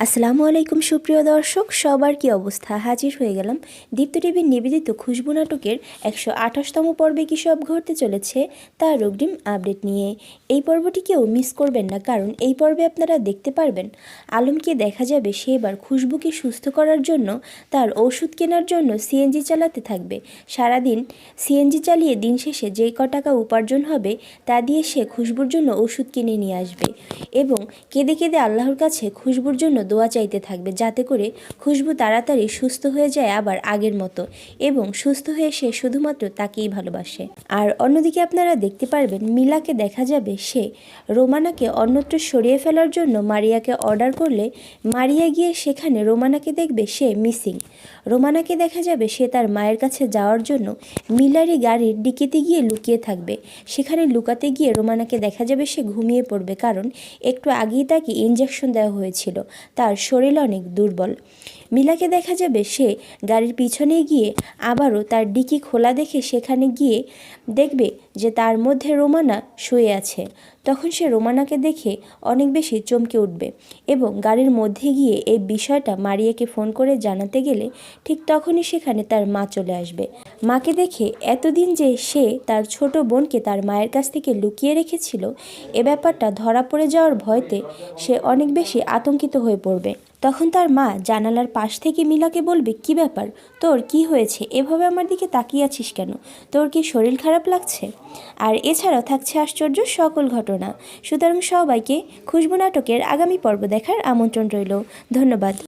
আসসালামু আলাইকুম সুপ্রিয় দর্শক, সবার কি অবস্থা? হাজির হয়ে গেলাম দীপ্ত টিভির নিবেদিত খুশবু নাটকের 128তম পর্বে কী সব ঘটতে চলেছে তার অগ্রিম আপডেট নিয়ে। এই পর্বটি কেউ মিস করবেন না, কারণ এই পর্বে আপনারা দেখতে পারবেন আলমকে দেখা যাবে সে এবার খুশবুকে সুস্থ করার জন্য তার ওষুধ কেনার জন্য সিএনজি চালাতে থাকবে। সারাদিন সিএনজি চালিয়ে দিন শেষে যে টাকা উপার্জন হবে তা দিয়ে সে খুশবুর জন্য ওষুধ কিনে নিয়ে আসবে এবং কেঁদে কেঁদে আল্লাহর কাছে খুশবুর জন্য দোয়া চাইতে থাকবে, যাতে করে খুশবু তাড়াতাড়ি সুস্থ হয়ে যায় আবার আগের মতো এবং সুস্থ হয়ে সে শুধুমাত্র তাকেই ভালোবাসে। আর অন্যদিকে আপনারা দেখতে পারবেন মিলাকে দেখা যাবে সে রোমানাকে অন্যত্র সরিয়ে ফেলার জন্য মারিয়াকে অর্ডার করলে মারিয়া গিয়ে সেখানে রোমানাকে দেখবে সে মিসিং। রোমানাকে দেখা যাবে সে তার মায়ের কাছে যাওয়ার জন্য মিলারি গাড়ির ডিকিতে গিয়ে লুকিয়ে থাকবে। সেখানে লুকাতে গিয়ে রোমানাকে দেখা যাবে সে ঘুমিয়ে পড়বে, কারণ একটু আগেই তাকে ইনজেকশন দেওয়া হয়েছিল, তার শরীর অনেক দুর্বল। মিলাকে দেখা যাবে সে গাড়ির পিছনে গিয়ে আবারও তার ডিকি খোলা দেখে সেখানে গিয়ে দেখবে যে তার মধ্যে রোমানা শুয়ে আছে। তখন সে রোমানাকে দেখে অনেক বেশি চমকে উঠবে এবং গাড়ির মধ্যে গিয়ে এই বিষয়টা মারিয়াকে ফোন করে জানাতে গেলে ঠিক তখনই সেখানে তার মা চলে আসবে। মাকে দেখে এতদিন যে সে তার ছোট বোনকে তার মায়ের কাছ থেকে লুকিয়ে রেখেছিল, এ ব্যাপারটা ধরা পড়ে যাওয়ার ভয়তে সে অনেক বেশি আতঙ্কিত হয়ে পড়বে। তখন তার মা জানালার পাশ থেকে মিলাকে বলবে, কি ব্যাপার, তোর কি হয়েছে? এভাবে আমার দিকে তাকিয়ে আছিস কেন? তোর কি শরীর খারাপ লাগছে? আর এছাড়াও থাকছে আশ্চর্য সকল ঘটনা। সুতরাং সবাইকে খুশবু নাটকের আগামী পর্ব দেখার আমন্ত্রণ রইল। ধন্যবাদ।